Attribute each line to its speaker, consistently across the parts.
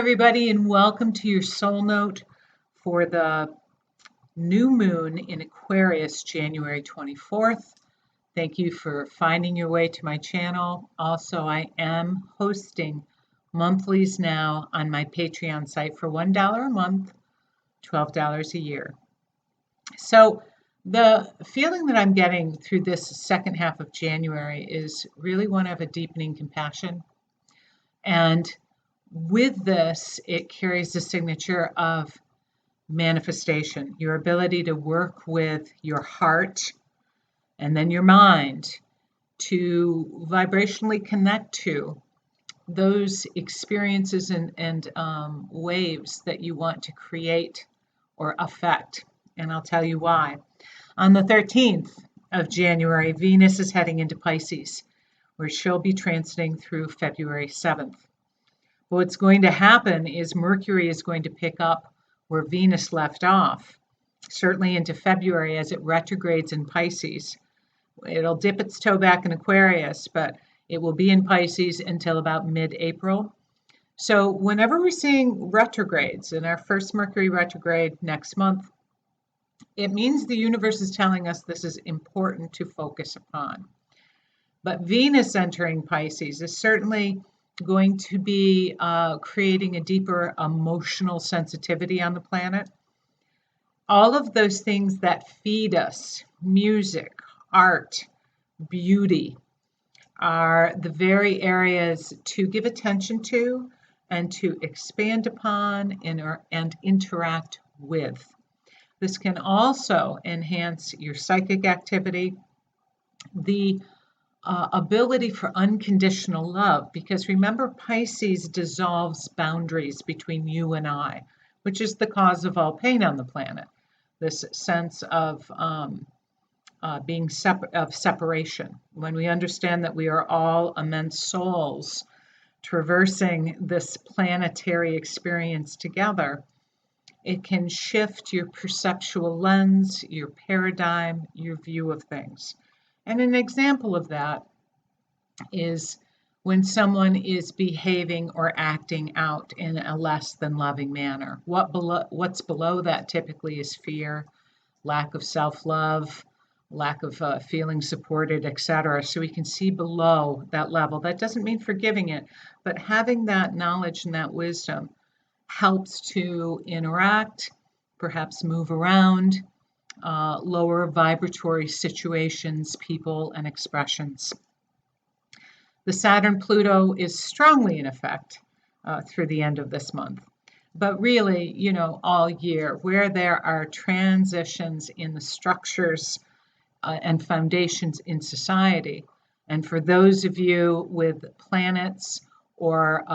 Speaker 1: everybody, and welcome to your soul note for the new moon in Aquarius, January 24th. Thank you for finding your way to my channel. Also, I am hosting monthlies now on my Patreon site for $1 a month, $12 a year. So, the feeling that I'm getting through this second half of January is really one of a deepening compassion. And with this, it carries the signature of manifestation, your ability to work with your heart and then your mind to vibrationally connect to those experiences and waves that you want to create or affect. And I'll tell you why. On the 13th of January, Venus is heading into Pisces, where she'll be transiting through February 7th. What's going to happen is Mercury is going to pick up where Venus left off, certainly into February as it retrogrades in Pisces. It'll dip its toe back in Aquarius, but it will be in Pisces until about mid-April. So whenever we're seeing retrogrades, in our first Mercury retrograde next month, it means the universe is telling us this is important to focus upon. But Venus entering Pisces is certainly going to be creating a deeper emotional sensitivity on the planet. All of those things that feed us, music, art, beauty, are the very areas to give attention to and to expand upon and interact with. This can also enhance your psychic activity, the ability for unconditional love, because remember, Pisces dissolves boundaries between you and I, which is the cause of all pain on the planet. This sense of being separation. When we understand that we are all immense souls traversing this planetary experience together, it can shift your perceptual lens, your paradigm, your view of things. And an example of that is when someone is behaving or acting out in a less than loving manner. What's below that typically is fear, lack of self-love, lack of feeling supported, etc. So we can see below that level. That doesn't mean forgiving it, but having that knowledge and that wisdom helps to interact, perhaps move around, lower vibratory situations, people, and expressions. The Saturn-Pluto is strongly in effect through the end of this month. But really, all year, where there are transitions in the structures and foundations in society. And for those of you with planets or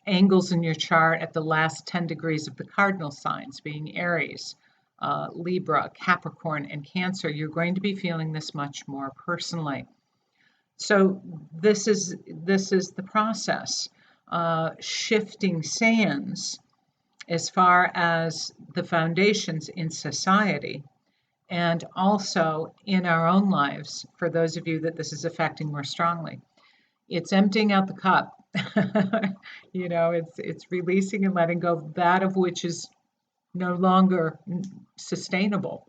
Speaker 1: angles in your chart at the last 10 degrees of the cardinal signs, being Aries, Libra, Capricorn, and Cancer, you're going to be feeling this much more personally. So this is the process, shifting sands as far as the foundations in society and also in our own lives, for those of you that this is affecting more strongly. It's emptying out the cup. It's releasing and letting go of that of which is no longer sustainable.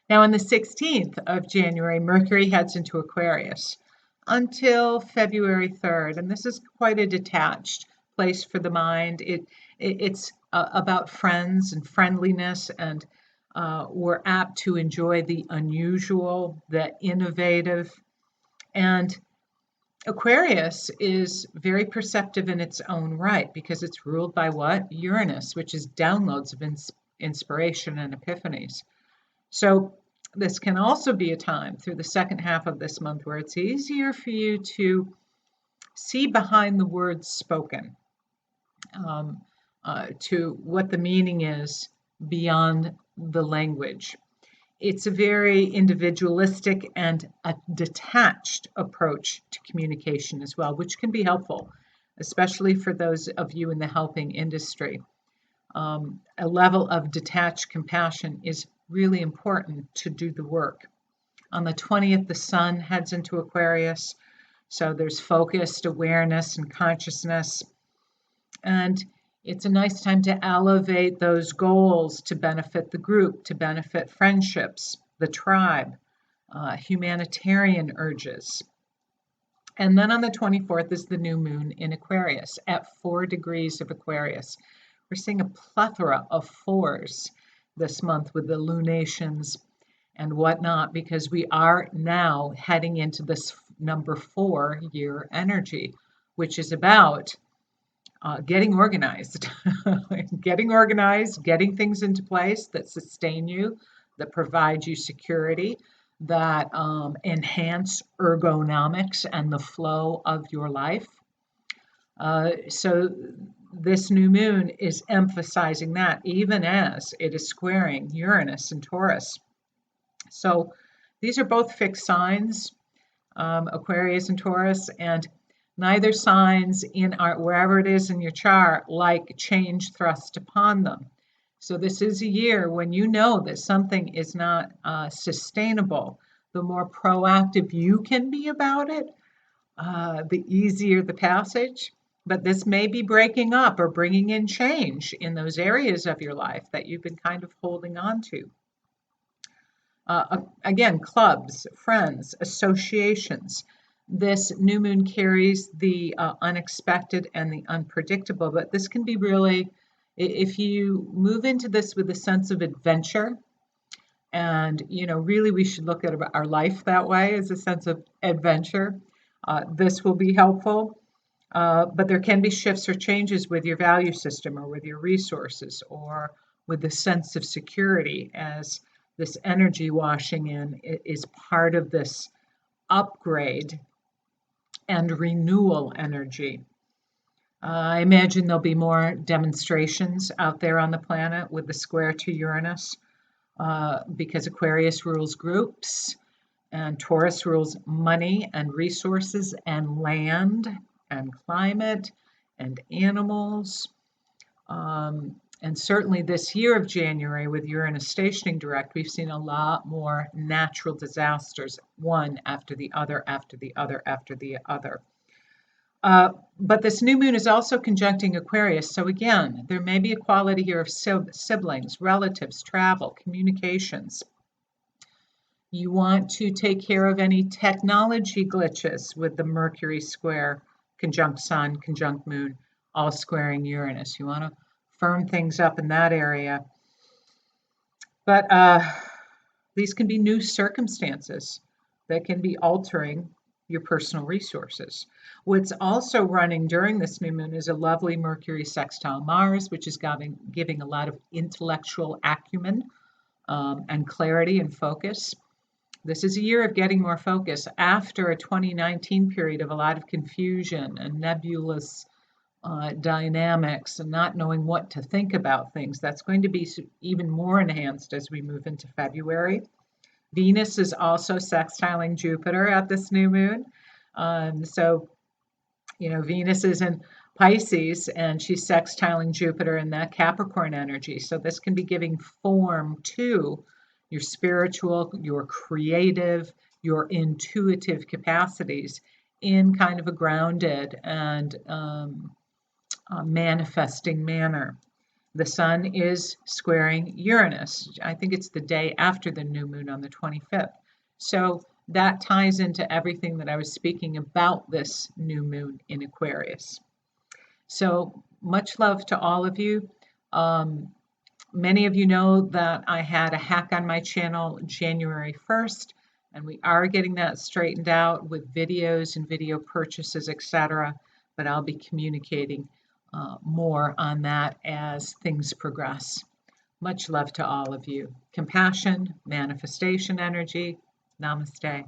Speaker 1: Now, on the 16th of January, Mercury heads into Aquarius until February 3rd, and this is quite a detached place for the mind. It's about friends and friendliness, and we're apt to enjoy the unusual, the innovative, and Aquarius is very perceptive in its own right because it's ruled by what? Uranus, which is downloads of inspiration and epiphanies. So this can also be a time through the second half of this month where it's easier for you to see behind the words spoken, to what the meaning is beyond the language. It's a very individualistic and a detached approach to communication as well, which can be helpful, especially for those of you in the helping industry. A level of detached compassion is really important to do the work. On the 20th, the sun heads into Aquarius, so there's focused awareness and consciousness. And it's a nice time to elevate those goals to benefit the group, to benefit friendships, the tribe, humanitarian urges. And then on the 24th is the new moon in Aquarius at 4 degrees of Aquarius. We're seeing a plethora of fours this month with the lunations and whatnot, because we are now heading into this number 4 year energy, which is about getting organized, getting things into place that sustain you, that provide you security, that enhance ergonomics and the flow of your life. So this new moon is emphasizing that, even as it is squaring Uranus and Taurus. So these are both fixed signs, Aquarius and Taurus, and neither signs in wherever it is in your chart like change thrust upon them. So this is a year when you know that something is not sustainable. The more proactive you can be about it, the easier the passage. But this may be breaking up or bringing in change in those areas of your life that you've been kind of holding on to. Again, clubs, friends, associations. This new moon carries the unexpected and the unpredictable, but this can be really, if you move into this with a sense of adventure, and really we should look at our life that way, as a sense of adventure, this will be helpful. But there can be shifts or changes with your value system or with your resources or with the sense of security, as this energy washing in is part of this upgrade and renewal energy. I imagine there'll be more demonstrations out there on the planet with the square to Uranus, because Aquarius rules groups and Taurus rules money and resources and land and climate and animals. And certainly this year of January, with Uranus stationing direct, we've seen a lot more natural disasters, one after the other, after the other, after the other. But this new moon is also conjuncting Aquarius. So again, there may be a quality here of siblings, relatives, travel, communications. You want to take care of any technology glitches with the Mercury square, conjunct Sun, conjunct Moon, all squaring Uranus. You want to firm things up in that area. But these can be new circumstances that can be altering your personal resources. What's also running during this new moon is a lovely Mercury sextile Mars, which is giving a lot of intellectual acumen and clarity and focus. This is a year of getting more focus after a 2019 period of a lot of confusion and nebulous dynamics and not knowing what to think about things. That's going to be even more enhanced as we move into February. Venus is also sextiling Jupiter at this new moon. So, Venus is in Pisces and she's sextiling Jupiter in that Capricorn energy. So this can be giving form to your spiritual, your creative, your intuitive capacities in kind of a grounded and manifesting manner. The Sun is squaring Uranus. I think it's the day after the new moon on the 25th. So that ties into everything that I was speaking about this new moon in Aquarius. So much love to all of you. Many of you know that I had a hack on my channel January 1st, and we are getting that straightened out with videos and video purchases, etc. But I'll be communicating more on that as things progress. Much love to all of you. Compassion, manifestation energy. Namaste.